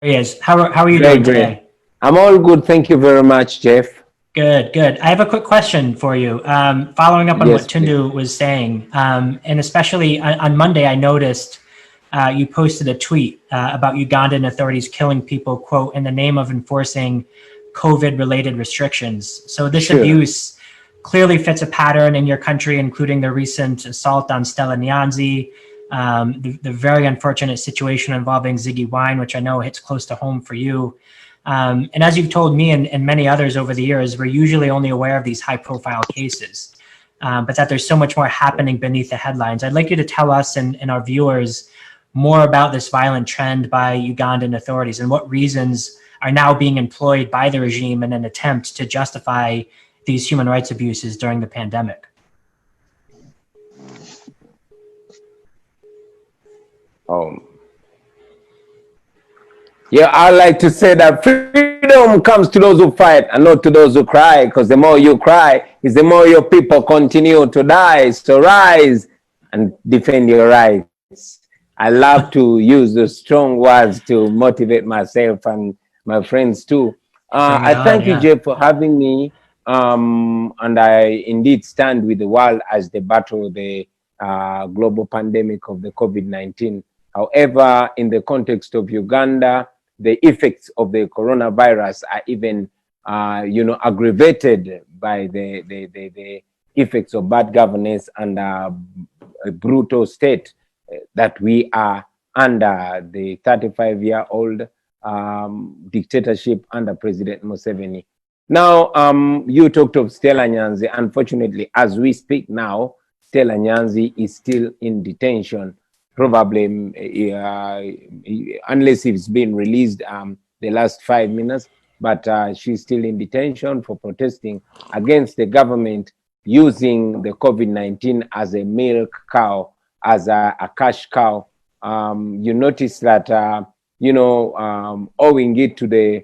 he is. How are you Great, doing great. today? I'm all good. Thank you very much, Jeff. Good, good. I have a quick question for you. Following up on what Yes, please. Tundu was saying, and especially on Monday, I noticed you posted a tweet about Ugandan authorities killing people, quote, in the name of enforcing COVID-related restrictions. So this Sure. abuse clearly fits a pattern in your country, including the recent assault on Stella Nyanzi, the very unfortunate situation involving Bobiwine, which I know hits close to home for you. And as you've told me and many others over the years, we're usually only aware of these high-profile cases, but that there's so much more happening beneath the headlines. I'd like you to tell us and our viewers more about this violent trend by Ugandan authorities and what reasons are now being employed by the regime in an attempt to justify these human rights abuses during the pandemic. Um, yeah, I like to say that freedom comes to those who fight and not to those who cry, because the more you cry is the more your people continue to die. So rise and defend your rights. I love to use the strong words to motivate myself and my friends too. Bring it I on, thank you, yeah. Jeff, for having me. And I indeed stand with the world as they battle the global pandemic of the COVID-19. However, in the context of Uganda, the effects of the coronavirus are even, aggravated by the effects of bad governance and a brutal state that we are under the 35-year-old dictatorship under President Museveni. Now, you talked of Stella Nyanzi. Unfortunately, as we speak now, Stella Nyanzi is still in detention, probably unless it's been released the last 5 minutes, but she's still in detention for protesting against the government using the COVID-19 as a milk cow, as a cash cow. You notice that, owing it to the,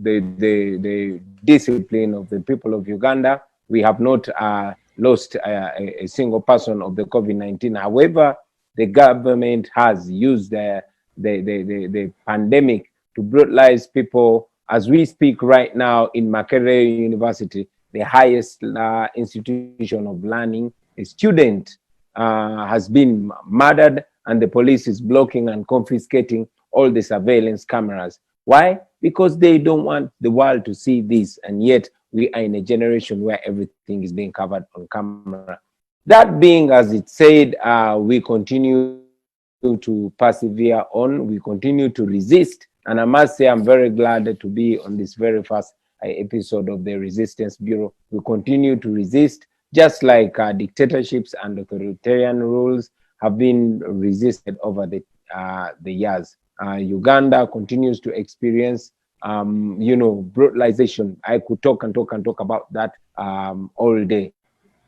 the discipline of the people of Uganda, we have not lost a single person of the COVID-19. However, the government has used the pandemic to brutalize people. As we speak right now in Makerere University, the highest institution of learning, a student has been murdered, and the police is blocking and confiscating all the surveillance cameras. Why? Because they don't want the world to see this, and yet we are in a generation where everything is being covered on camera. That being as it said, we continue to persevere on, we continue to resist, and I must say I'm very glad to be on this very first episode of the Resistance Bureau. We continue to resist, just like dictatorships and authoritarian rules have been resisted over the years. Uganda continues to experience, brutalization. I could talk and talk and talk about that all day,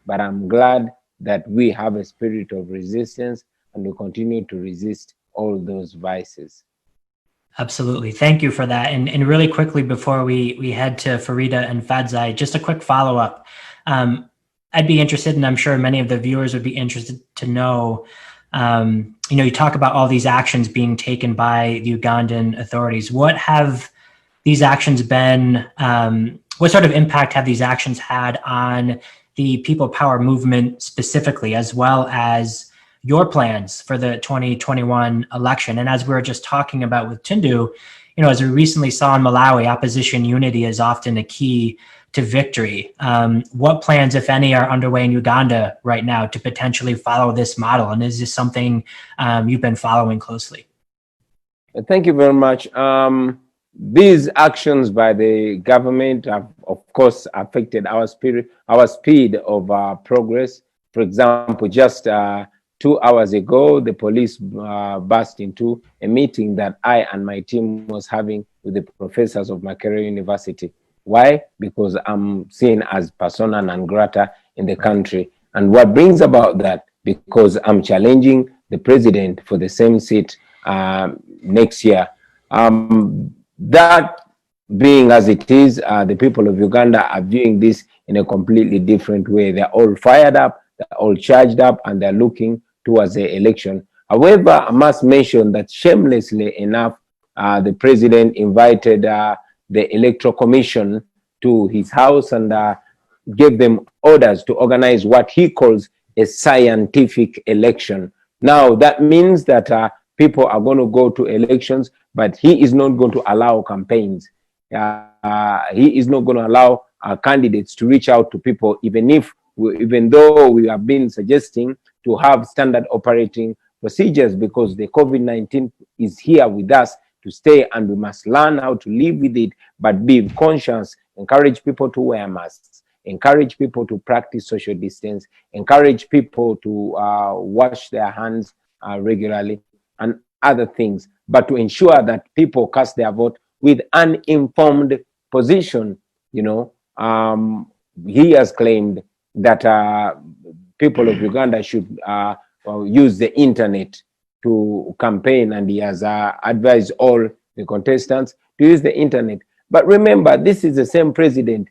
but I'm glad that we have a spirit of resistance and we continue to resist all those vices. Absolutely. Thank you for that. And really quickly before we head to Farida and Fadzai, just a quick follow-up. I'd be interested, and I'm sure many of the viewers would be interested to know, you talk about all these actions being taken by the Ugandan authorities. What have these actions been, what sort of impact have these actions had on the people power movement specifically, as well as your plans for the 2021 election? And as we were just talking about with Tundu, as we recently saw in Malawi, opposition unity is often a key to victory. What plans, if any, are underway in Uganda right now to potentially follow this model? And is this something you've been following closely? Thank you very much. These actions by the government have, of course, affected our speed of progress. For example, just 2 hours ago, the police burst into a meeting that I and my team was having with the professors of Makerere University. Why? Because I'm seen as persona non grata in the country. And what brings about that? Because I'm challenging the president for the same seat next year. That being as it is, the people of Uganda are viewing this in a completely different way. They're all fired up, they're all charged up, and they're looking towards the election. However, I must mention that shamelessly enough, the president invited the Electoral Commission to his house and gave them orders to organize what he calls a scientific election. Now, that means that people are going to go to elections, but he is not going to allow campaigns. He is not going to allow candidates to reach out to people, even though we have been suggesting to have standard operating procedures, because the COVID-19 is here with us to stay, and we must learn how to live with it, but be conscious, encourage people to wear masks, encourage people to practice social distance, encourage people to wash their hands regularly, and other things, but to ensure that people cast their vote with an informed position. You know, he has claimed that people of Uganda should use the internet to campaign, and he has advised all the contestants to use the internet. But remember, this is the same president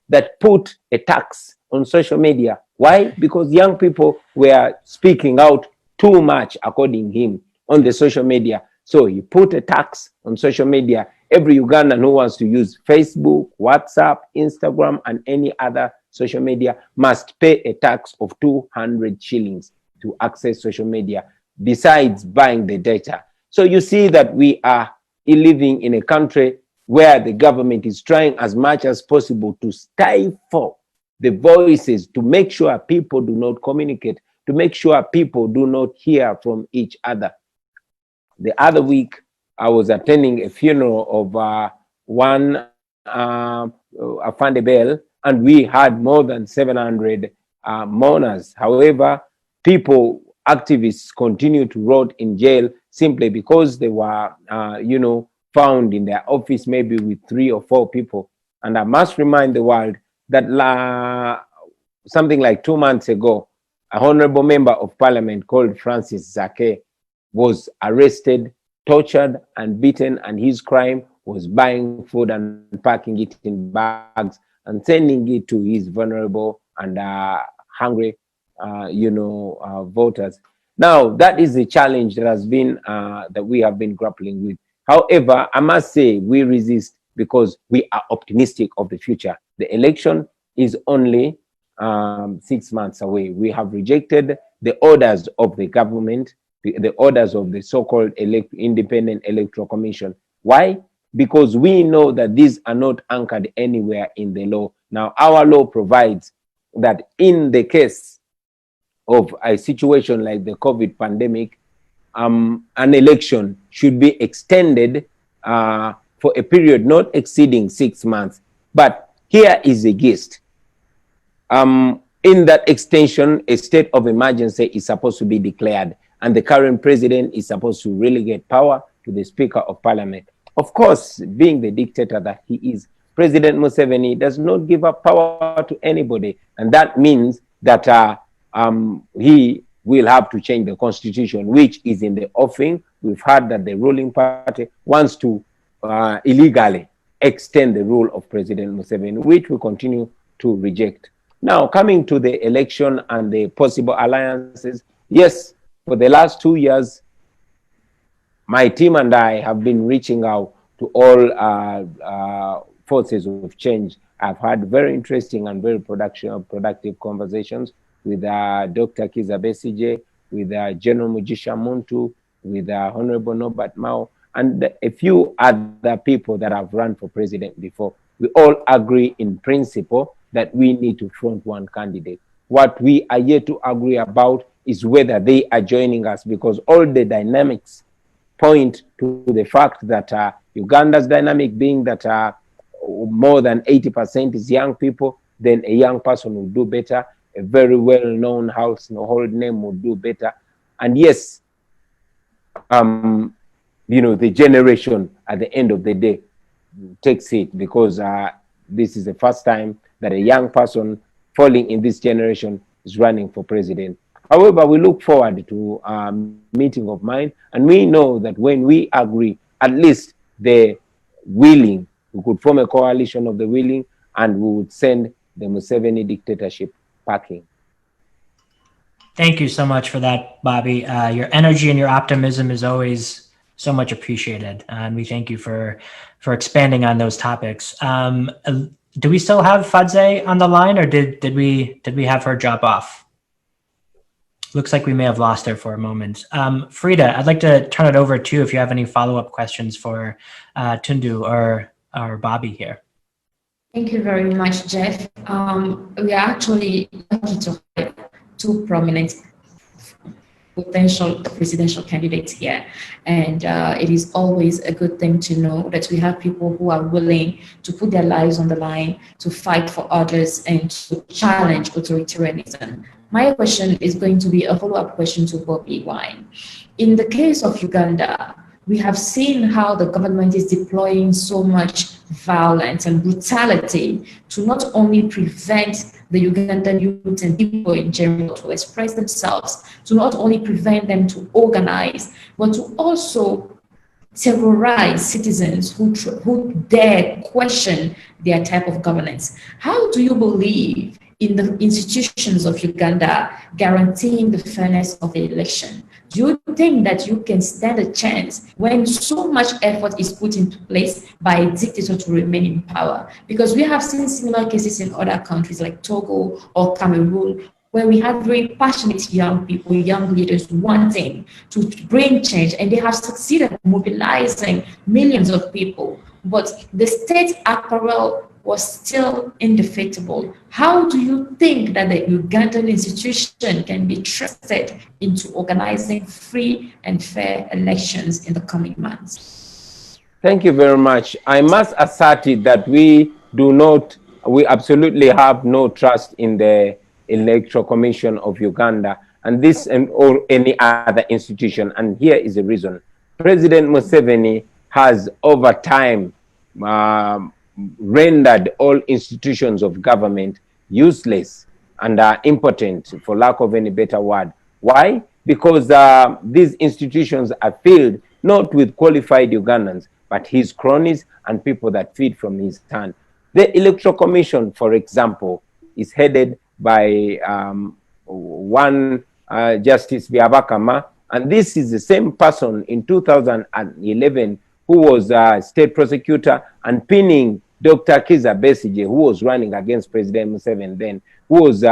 that put a tax on social media. Why? Because young people were speaking out too much, according to him, on the social media. So he put a tax on social media. Every Ugandan who wants to use Facebook, WhatsApp, Instagram, and any other social media must pay a tax of 200 shillings to access social media, besides buying the data. So you see that we are living in a country where the government is trying as much as possible to stifle the voices, to make sure people do not communicate, to make sure people do not hear from each other. The other week, I was attending a funeral of one Afande Bell, and we had more than 700 mourners. However, activists continue to rot in jail simply because they were, you know, found in their office maybe with 3 or 4 people. And I must remind the world that something like 2 months ago, a honorable member of parliament called Francis Zake was arrested, tortured, and beaten, and his crime was buying food and packing it in bags and sending it to his vulnerable and hungry, voters. Now, that is the challenge that has been that we have been grappling with. However, I must say we resist because we are optimistic of the future. The election is only 6 months away. We have rejected the orders of the government, the orders of the so-called Independent Electoral Commission. Why? Because we know that these are not anchored anywhere in the law. Now, our law provides that in the case of a situation like the COVID pandemic, an election should be extended for a period not exceeding 6 months. But here is the gist. In that extension, a state of emergency is supposed to be declared, and the current president is supposed to relegate power to the Speaker of Parliament. Of course, being the dictator that he is, President Museveni does not give up power to anybody, and that means that he will have to change the constitution, which is in the offing. We've heard that the ruling party wants to illegally extend the rule of President Museveni, which we continue to reject. Now, coming to the election and the possible alliances, yes, for the last 2 years, my team and I have been reaching out to all forces of change. I've had very interesting and very productive conversations with Dr. Kiza Besije, with General Mujisha Muntu, with Honorable Norbert Mao, and a few other people that have run for president before. We all agree in principle that we need to front one candidate. What we are yet to agree about is whether they are joining us, because all the dynamics point to the fact that Uganda's dynamic being that more than 80% is young people, then a young person will do better. A very well-known household name will do better. And yes, the generation at the end of the day takes it, because this is the first time that a young person falling in this generation is running for president. However, we look forward to a meeting of mind, and we know that when we agree, at least the willing, we could form a coalition of the willing, and we would send the Museveni dictatorship packing. Thank you so much for that, Bobby. Your energy and your optimism is always So much appreciated, and we thank you for expanding on those topics. Do we still have Fadze on the line, or did we have her drop off? Looks like we may have lost her for a moment. Frida, I'd like to turn it over to you if you have any follow-up questions for Tundu or Bobby here. Thank you very much, Jeff. We are actually lucky to have two prominent potential presidential candidates here. And it is always a good thing to know that we have people who are willing to put their lives on the line, to fight for others, and to challenge authoritarianism. My question is going to be a follow-up question to Bobiwine. In the case of Uganda, we have seen how the government is deploying so much violence and brutality to not only prevent the Ugandan youth and people in general to express themselves, to not only prevent them to organize, but to also terrorize citizens who dare question their type of governance. How do you believe in the institutions of Uganda guaranteeing the fairness of the election? Do you think that you can stand a chance when so much effort is put into place by a dictator to remain in power? Because we have seen similar cases in other countries like Togo or Cameroon, where we have very passionate young people, young leaders wanting to bring change, and they have succeeded mobilizing millions of people. But the state apparel was still indefeasible. How do you think that the Ugandan institution can be trusted into organizing free and fair elections in the coming months? Thank you very much. I must assert it that we absolutely have no trust in the Electoral Commission of Uganda and this or any other institution. And here is the reason. President Museveni has over time rendered all institutions of government useless and impotent, for lack of any better word. Why? Because these institutions are filled not with qualified Ugandans, but his cronies and people that feed from his hand. The Electoral Commission, for example, is headed by one Justice Byabakama, and this is the same person in 2011 who was a state prosecutor and pinning Dr. Kizza Besigye, who was running against President Museveni then, who was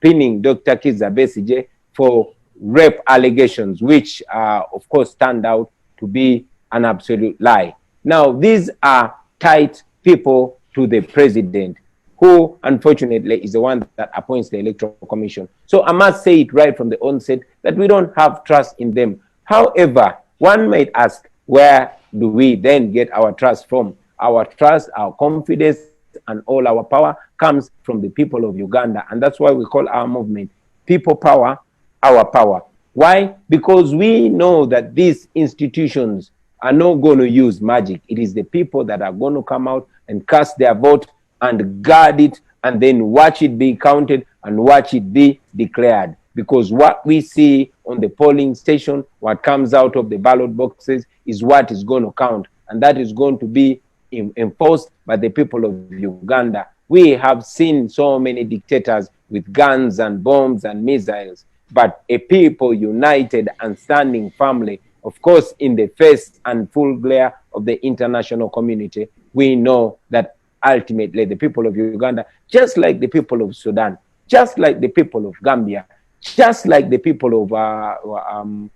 pinning Dr. Kizza Besigye for rape allegations, which of course turned out to be an absolute lie. Now, these are tight people to the president, who unfortunately is the one that appoints the Electoral Commission. So I must say it right from the onset that we don't have trust in them. However, one might ask, where do we then get our trust from? Our trust, our confidence, and all our power comes from the people of Uganda. And that's why we call our movement People Power, Our Power. Why? Because we know that these institutions are not going to use magic. It is the people that are going to come out and cast their vote and guard it and then watch it be counted and watch it be declared. Because what we see on the polling station, what comes out of the ballot boxes is what is going to count. And that is going to be enforced by the people of Uganda. We have seen so many dictators with guns and bombs and missiles, but a people united and standing firmly, of course, in the face and full glare of the international community, we know that ultimately the people of Uganda, just like the people of Sudan, just like the people of Gambia, just like the people of Malawi,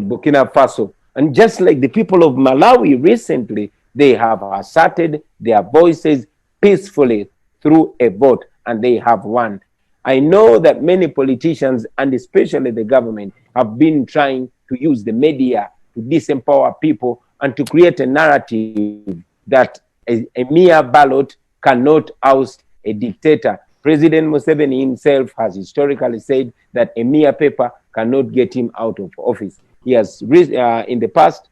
Burkina Faso, and just like the people of Malawi recently, they have asserted their voices peacefully through a vote, and they have won. I know that many politicians, and especially the government, have been trying to use the media to disempower people and to create a narrative that a mere ballot cannot oust a dictator. President Museveni himself has historically said that a mere paper cannot get him out of office. He has, in the past,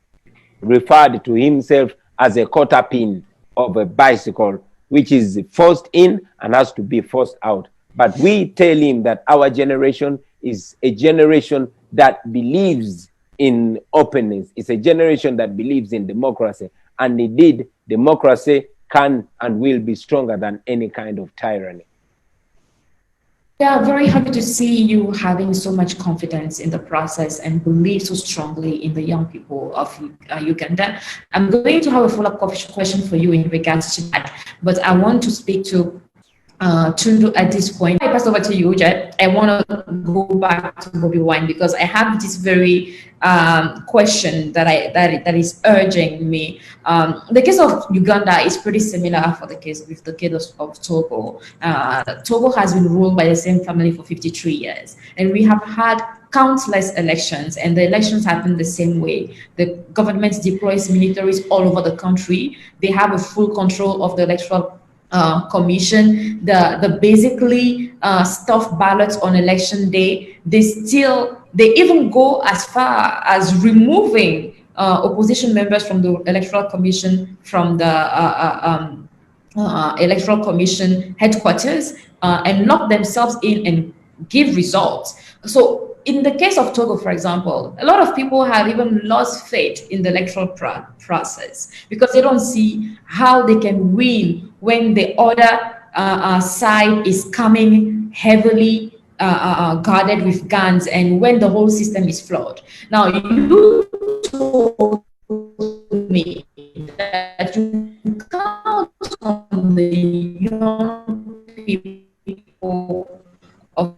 referred to himself as a quarter pin of a bicycle, which is forced in and has to be forced out. But we tell him that our generation is a generation that believes in openness. It's a generation that believes in democracy. And indeed, democracy can and will be stronger than any kind of tyranny. Yeah, very happy to see you having so much confidence in the process and believe so strongly in the young people of Uganda. I'm going to have a follow-up question for you in regards to that, but I want to speak to Tundu at this point. I pass over to you, Jet. I want to go back to Bobiwine because I have this very question that is urging me. The case of Uganda is pretty similar for the case with the case of Togo. Togo has been ruled by the same family for 53 years, and we have had countless elections, and the elections happen the same way. The government deploys militaries all over the country. They have a full control of the electoral commission. The basically stuff ballots on election day. They even go as far as removing opposition members from the electoral commission from the electoral commission headquarters and lock themselves in and give results. So in the case of Togo, for example, a lot of people have even lost faith in the electoral process because they don't see how they can win when the other side is coming heavily guarded with guns and when the whole system is flawed. Now, you told me that you count on the young people of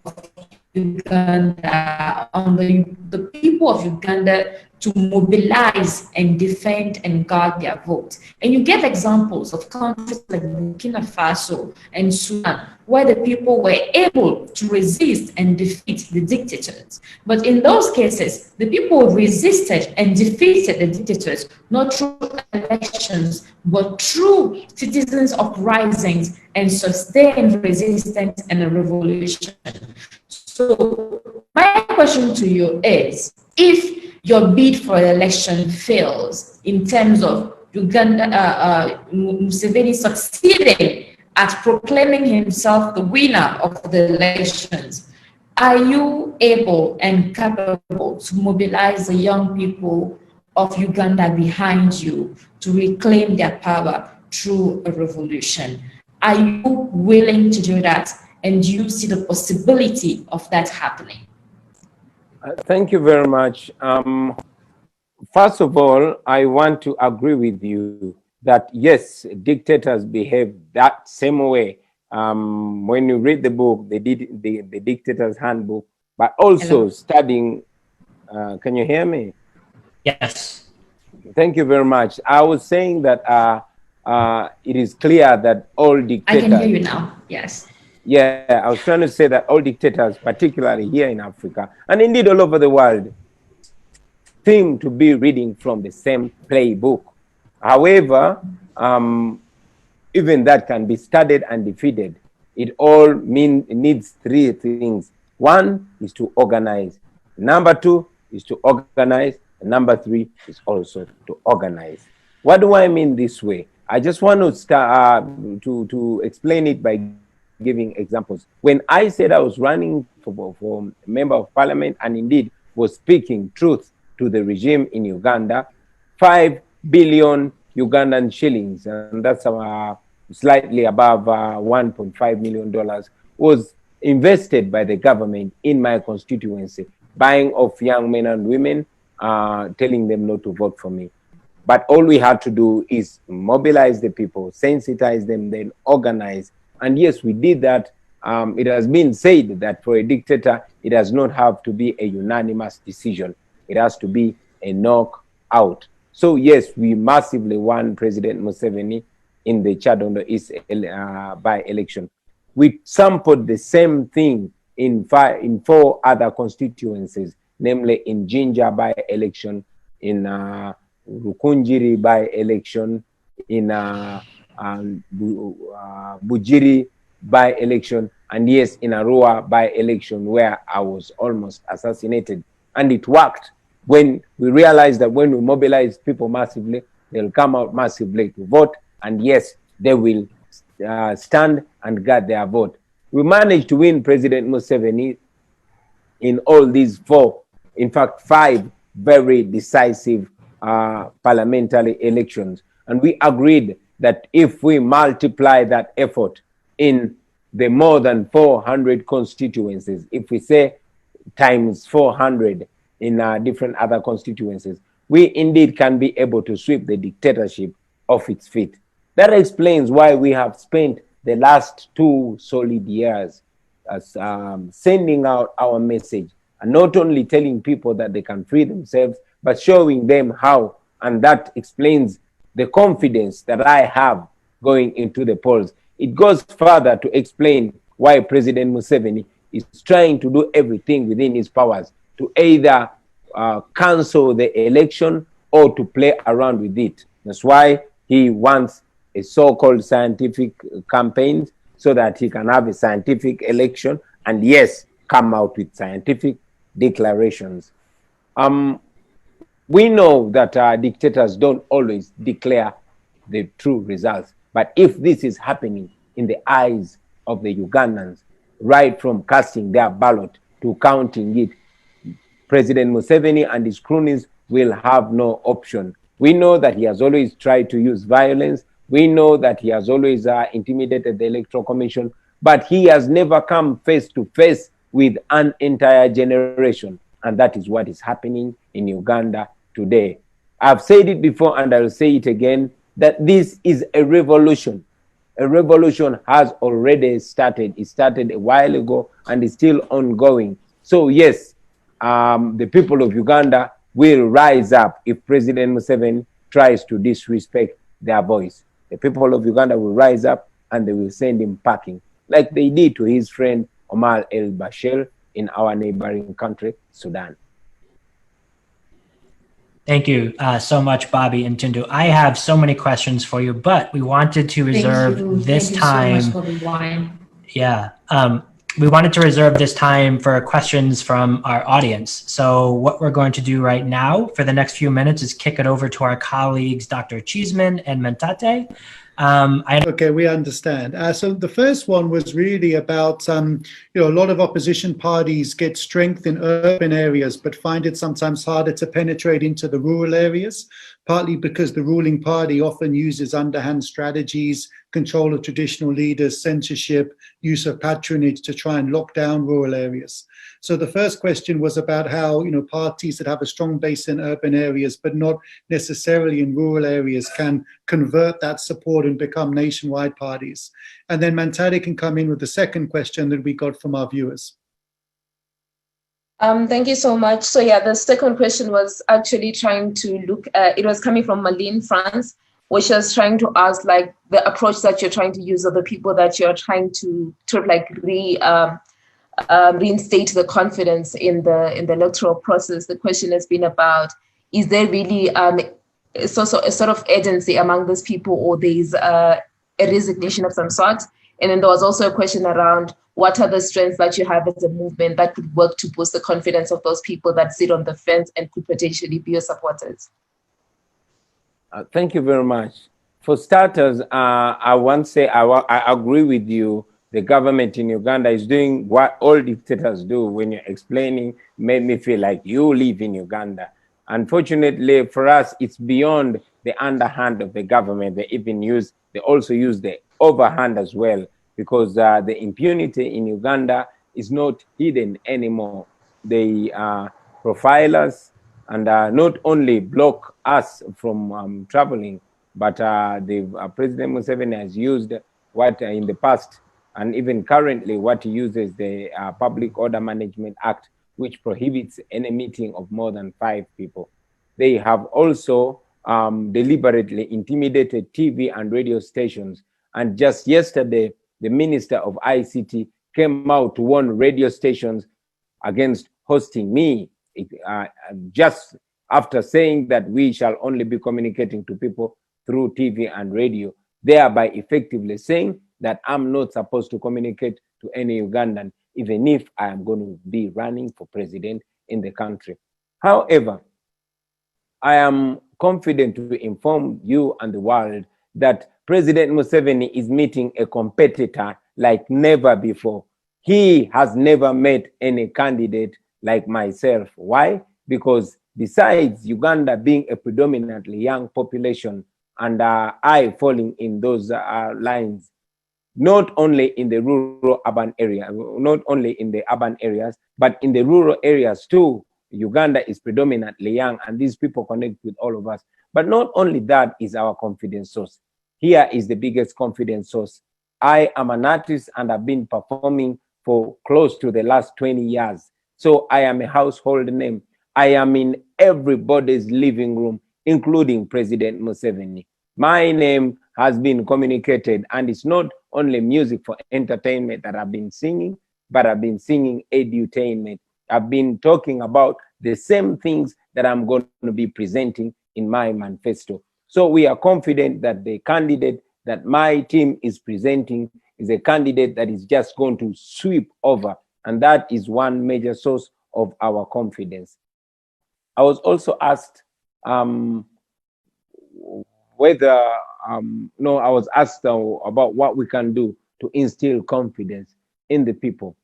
Uganda, on the people of Uganda to mobilize and defend and guard their votes. And you get examples of countries like Burkina Faso and Sudan, where the people were able to resist and defeat the dictators. But in those cases, the people resisted and defeated the dictators, not through elections, but through citizens' uprisings and sustained resistance and a revolution. So my question to you is, if your bid for election fails in terms of Uganda, Museveni succeeding at proclaiming himself the winner of the elections, are you able and capable to mobilize the young people of Uganda behind you to reclaim their power through a revolution? Are you willing to do that? And do you see the possibility of that happening? Thank you very much. First of all, I want to agree with you that yes, dictators behave that same way. When you read the book, the Dictator's Handbook, but also Hello. studying. Can you hear me? Yes. Thank you very much. I was saying that it is clear that all dictators. I can hear you now. Yes. Yeah, I was trying to say that all dictators, particularly here in Africa, and indeed all over the world, seem to be reading from the same playbook. However, even that can be studied and defeated. It all needs three things. One is to organize. Number two is to organize. And number three is also to organize. What do I mean this way? I just want to start to explain it by giving examples. When I said I was running for member of parliament and indeed was speaking truth to the regime in Uganda, 5 billion Ugandan shillings, and that's slightly above $1.5 million, was invested by the government in my constituency, buying off young men and women, telling them not to vote for me. But all we had to do is mobilize the people, sensitize them, then organize. And yes, we did that. It has been said that for a dictator, it does not have to be a unanimous decision. It has to be a knockout. So yes, we massively won President Museveni in the Chadondo East by-election. We sampled the same thing in 4 other constituencies, namely in Jinja by-election, in Rukunjiri by-election, in Bujiri by-election, and yes, in Arua by-election, where I was almost assassinated. And it worked. When we realized that when we mobilize people massively, they'll come out massively to vote, and yes, they will stand and guard their vote. We managed to win President Museveni in all these 4, in fact 5 very decisive parliamentary elections. And we agreed that if we multiply that effort in the more than 400 constituencies, if we say times 400 in different other constituencies, we indeed can be able to sweep the dictatorship off its feet. That explains why we have spent the last 2 solid years as sending out our message, and not only telling people that they can free themselves, but showing them how. And that explains the confidence that I have going into the polls. It goes further to explain why President Museveni is trying to do everything within his powers to either cancel the election or to play around with it. That's why he wants a so-called scientific campaign, so that he can have a scientific election and, yes, come out with scientific declarations. We know that dictators don't always declare the true results. But if this is happening in the eyes of the Ugandans, right from casting their ballot to counting it, President Museveni and his cronies will have no option. We know that he has always tried to use violence. We know that he has always intimidated the Electoral Commission, but he has never come face to face with an entire generation. And that is what is happening in Uganda today. I've said it before and I'll say it again, that this is a revolution. A revolution has already started. It started a while ago and is still ongoing. So yes, the people of Uganda will rise up if President Museveni tries to disrespect their voice. The people of Uganda will rise up and they will send him packing, like they did to his friend Omar el-Bashir in our neighboring country, Sudan. Thank you so much, Bobby and Tundu. I have so many questions for you, but we wanted to reserve this time. Thank you so much, Bobiwine. Yeah. We wanted to reserve this time for questions from our audience. So what we're going to do right now for the next few minutes is kick it over to our colleagues, Dr. Cheeseman and Mentate. Okay, we understand. So the first one was really about, a lot of opposition parties get strength in urban areas, but find it sometimes harder to penetrate into the rural areas, partly because the ruling party often uses underhand strategies, control of traditional leaders, censorship, use of patronage to try and lock down rural areas. So the first question was about how, parties that have a strong base in urban areas, but not necessarily in rural areas, can convert that support and become nationwide parties. And then Mantade can come in with the second question that we got from our viewers. Thank you so much. So yeah, the second question was actually trying to look at, it was coming from Malene, France, which was trying to ask, like, the approach that you're trying to use, or the people that you're trying to sort of like reinstate the confidence in the electoral process. The question has been about, is there really a sort of urgency among those people, or there's a resignation of some sort? And then there was also a question around, what are the strengths that you have as a movement that could work to boost the confidence of those people that sit on the fence and could potentially be your supporters? Thank you very much. For starters, I want to say I agree with you. The government in Uganda is doing what all dictators do. When you're explaining, made me feel like you live in Uganda. Unfortunately for us, it's beyond the underhand of the government. They also use the overhand as well, because the impunity in Uganda is not hidden anymore. They profile us and not only block us from traveling, but President Museveni has used what in the past and even currently what he uses, the Public Order Management Act, which prohibits any meeting of more than 5 people. They have also deliberately intimidated TV and radio stations. And just yesterday, the Minister of ICT came out to warn radio stations against hosting me, just after saying that we shall only be communicating to people through TV and radio, thereby effectively saying that I'm not supposed to communicate to any Ugandan, even if I am going to be running for president in the country. However, I am confident to inform you and the world that President Museveni is meeting a competitor like never before. He has never met any candidate like myself. Why? Because besides Uganda being a predominantly young population, and I falling in those lines, not only in the rural urban area, not only in the urban areas, but in the rural areas too. Uganda is predominantly young, and these people connect with all of us. But not only that is our confidence source. Here is the biggest confidence source. I am an artist and I've been performing for close to the last 20 years. So I am a household name. I am in everybody's living room, including President Museveni. My name has been communicated, and it's not only music for entertainment that I've been singing, but I've been singing edutainment. I've been talking about the same things that I'm going to be presenting in my manifesto. So we are confident that the candidate that my team is presenting is a candidate that is just going to sweep over. And that is one major source of our confidence. I was also asked whether, I was asked about what we can do to instill confidence in the people.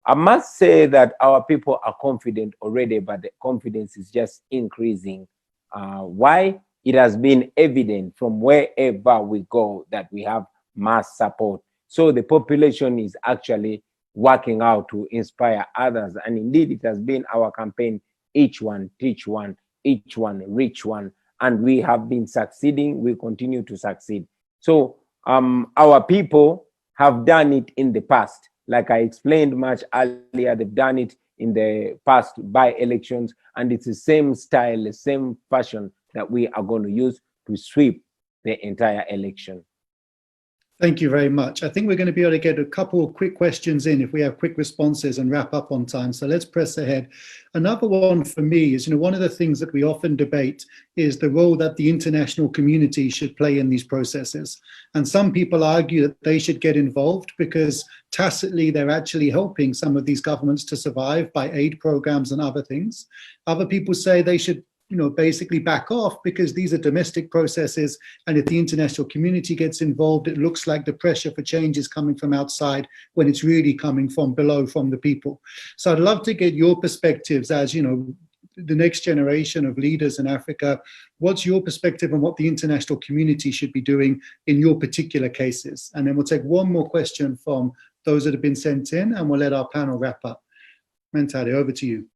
I must say that our people are confident already, but the confidence is just increasing. Why? It has been evident from wherever we go that we have mass support. So the population is actually working out to inspire others. And indeed, it has been our campaign, each one, teach one, each one, reach one. And we have been succeeding, we continue to succeed. So our people have done it in the past. Like I explained much earlier, they've done it in the past by-elections, and it's the same style, the same fashion that we are going to use to sweep the entire election. Thank you very much. I think we're going to be able to get a couple of quick questions in if we have quick responses and wrap up on time. So let's press ahead. Another one for me is, one of the things that we often debate is the role that the international community should play in these processes. And some people argue that they should get involved because tacitly they're actually helping some of these governments to survive by aid programs and other things. Other people say they should basically back off because these are domestic processes. And if the international community gets involved, it looks like the pressure for change is coming from outside when it's really coming from below, from the people. So I'd love to get your perspectives as, the next generation of leaders in Africa. What's your perspective on what the international community should be doing in your particular cases? And then we'll take one more question from those that have been sent in and we'll let our panel wrap up. Mentade, over to you.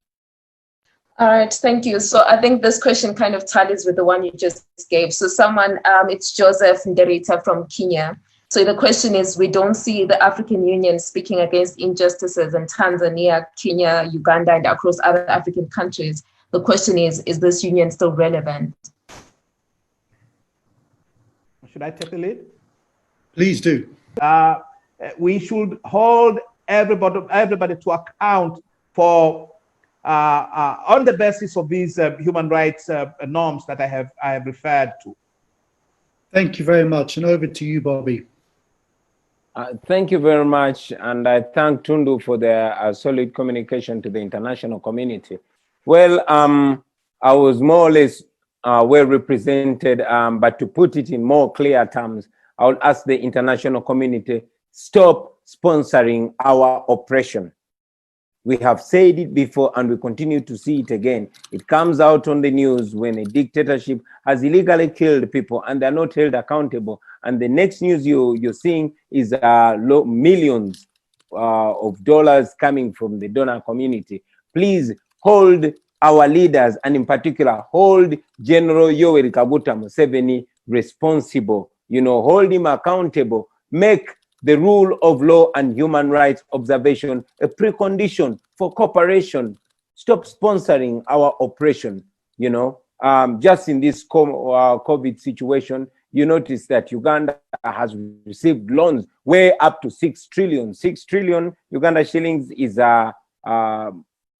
All right, thank you. So I think this question kind of tallies with the one you just gave. So it's Joseph Nderita from Kenya. So the question is, we don't see the African Union speaking against injustices in Tanzania, Kenya, Uganda, and across other African countries. The question is this union still relevant? Should I take the lead? Please do. We should hold everybody to account for on the basis of these human rights norms that I have referred to. Thank you very much. And over to you, Bobby. Thank you very much. And I thank Tundu for their solid communication to the international community. Well, I was more or less well represented, but to put it in more clear terms, I would ask the international community, stop sponsoring our oppression. We have said it before and we continue to see it again. It comes out on the news when a dictatorship has illegally killed people and they're not held accountable. And the next news you're seeing is millions of dollars coming from the donor community. Please hold our leaders, and in particular, hold General Yoweri Kaguta Museveni responsible. Hold him accountable. Make the rule of law and human rights observation a precondition for cooperation. Stop sponsoring our oppression. Just in this COVID situation, you notice that Uganda has received loans way up to 6 trillion. 6 trillion Uganda shillings is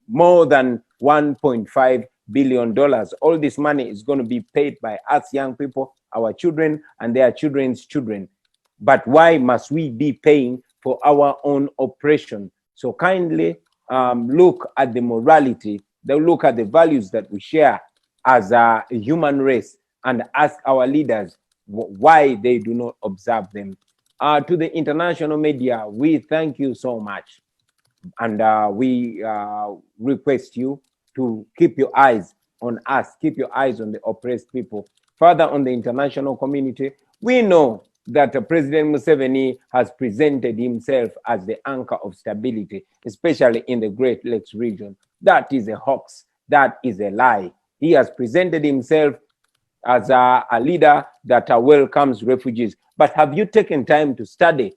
more than $1.5 billion. All this money is going to be paid by us young people, our children, and their children's children. But why must we be paying for our own oppression? So kindly look at the morality, look at the values that we share as a human race, and ask our leaders why they do not observe them. To the international media, we thank you so much. And we request you to keep your eyes on us, keep your eyes on the oppressed people. Further, on the international community, we know that President Museveni has presented himself as the anchor of stability, especially in the Great Lakes region. That is a hoax. That is a lie. He has presented himself as a leader that welcomes refugees. But have you taken time to study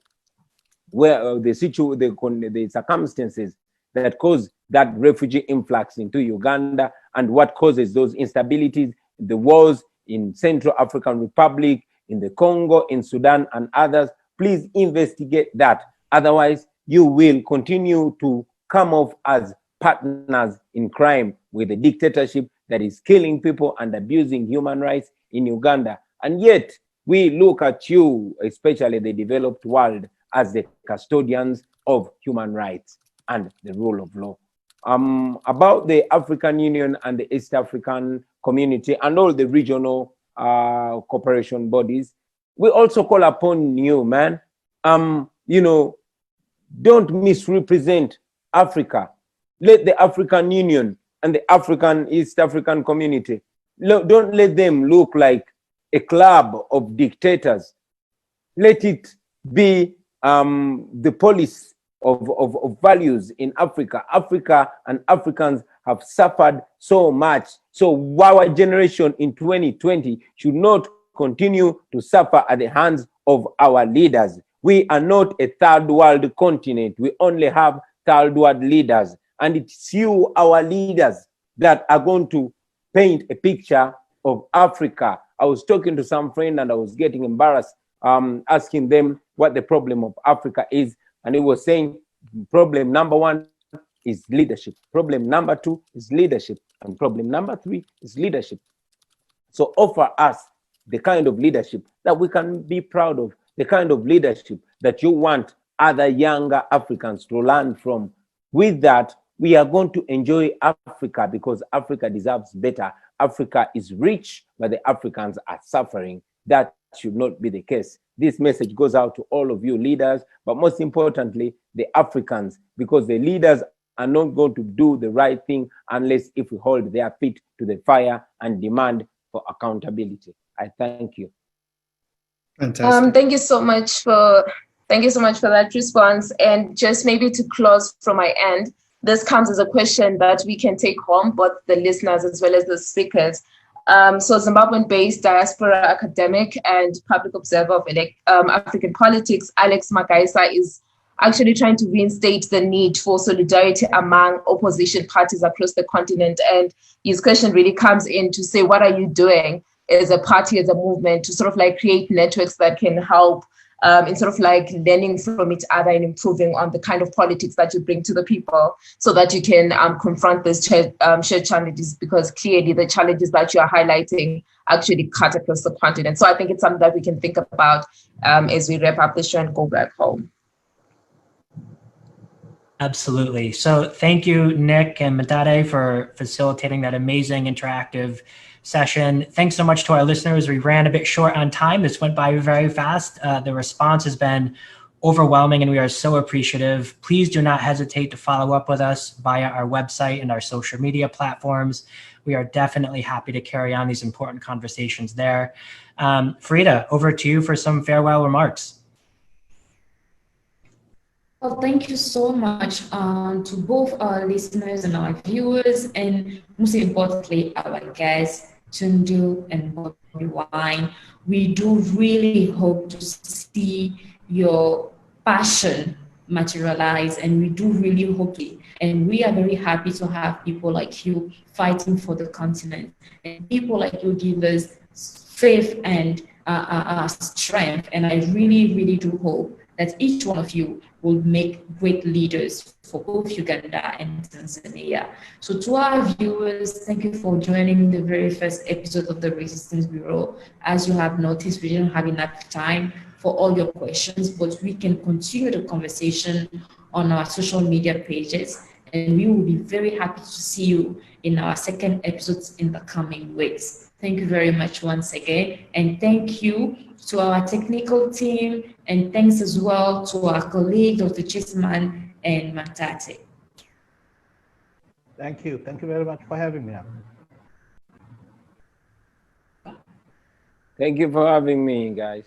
where the circumstances that cause that refugee influx into Uganda and what causes those instabilities, the wars in Central African Republic, in the Congo, in Sudan, and others? Please investigate that. Otherwise, you will continue to come off as partners in crime with a dictatorship that is killing people and abusing human rights in Uganda. And yet, we look at you, especially the developed world, as the custodians of human rights and the rule of law. About the African Union and the East African community and all the regional cooperation bodies, we also call upon you, man. You know, don't misrepresent Africa. Let the African Union and the African East African community, don't let them look like a club of dictators. Let it be the police of values in Africa. Africa and Africans have suffered so much. So our generation in 2020 should not continue to suffer at the hands of our leaders. We are not a third world continent. We only have third world leaders. And it's you, our leaders, that are going to paint a picture of Africa. I was talking to some friend and I was getting embarrassed, asking them what the problem of Africa is. And he was saying, problem number one is leadership. Problem number two is leadership. And problem number three is leadership. So offer us the kind of leadership that we can be proud of, the kind of leadership that you want other younger Africans to learn from. With that, we are going to enjoy Africa because Africa deserves better. Africa is rich, but the Africans are suffering. That should not be the case. This message goes out to all of you leaders, but most importantly, the Africans, because the leaders are not going to do the right thing unless if we hold their feet to the fire and demand for accountability. I thank you. Fantastic. Thank you so much for that response. And just maybe to close from my end, this comes as a question that we can take home, both the listeners as well as the speakers. So Zimbabwean-based diaspora academic and public observer of African politics, Alex Magaisa, is actually trying to reinstate the need for solidarity among opposition parties across the continent. And his question really comes in to say, what are you doing as a party, as a movement, to sort of like create networks that can help in sort of like learning from each other and improving on the kind of politics that you bring to the people so that you can confront these shared challenges, because clearly the challenges that you are highlighting actually cut across the continent. So I think it's something that we can think about as we wrap up the show and go back home. Absolutely. So thank you, Nick and Matade, for facilitating that amazing interactive session. Thanks so much to our listeners. We ran a bit short on time. This went by very fast. The response has been overwhelming and we are so appreciative. Please do not hesitate to follow up with us via our website and our social media platforms. We are definitely happy to carry on these important conversations there. Farida, over to you for some farewell remarks. Well, thank you so much to both our listeners and our viewers, and most importantly, our guests, Tundu and Bobiwine. We do really hope to see your passion materialize, and we do really hope it. And we are very happy to have people like you fighting for the continent, and people like you give us faith and strength. And I really, really do hope that each one of you will make great leaders for both Uganda and Tanzania. So to our viewers, thank you for joining the very first episode of the Resistance Bureau. As you have noticed, we didn't have enough time for all your questions, but we can continue the conversation on our social media pages, and we will be very happy to see you in our second episodes in the coming weeks. Thank you very much once again, and thank you to our technical team, and thanks as well to our colleague, Dr. Chisman and Matate. Thank you. Thank you very much for having me. Thank you for having me, guys.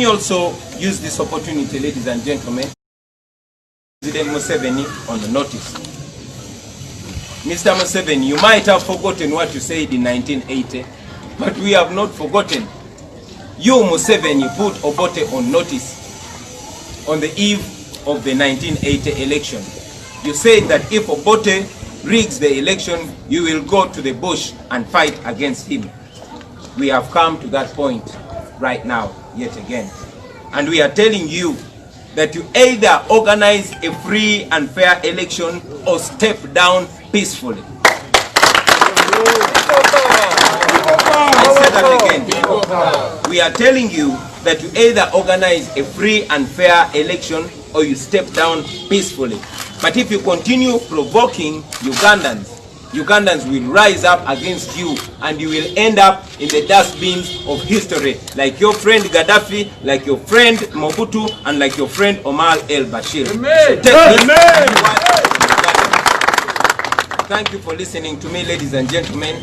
me also use this opportunity, ladies and gentlemen, President Museveni on the notice. Mr. Museveni, you might have forgotten what you said in 1980, but we have not forgotten. You, Museveni, put Obote on notice on the eve of the 1980 election. You said that if Obote rigs the election, you will go to the bush and fight against him. We have come to that point right now, yet again. And we are telling you that you either organize a free and fair election or step down peacefully. I'll say that again. We are telling you that you either organize a free and fair election or you step down peacefully. But if you continue provoking Ugandans will rise up against you and you will end up in the dustbins of history, like your friend Gaddafi, like your friend Mobutu, and like your friend Omar el-Bashir. Thank you for listening to me, ladies and gentlemen.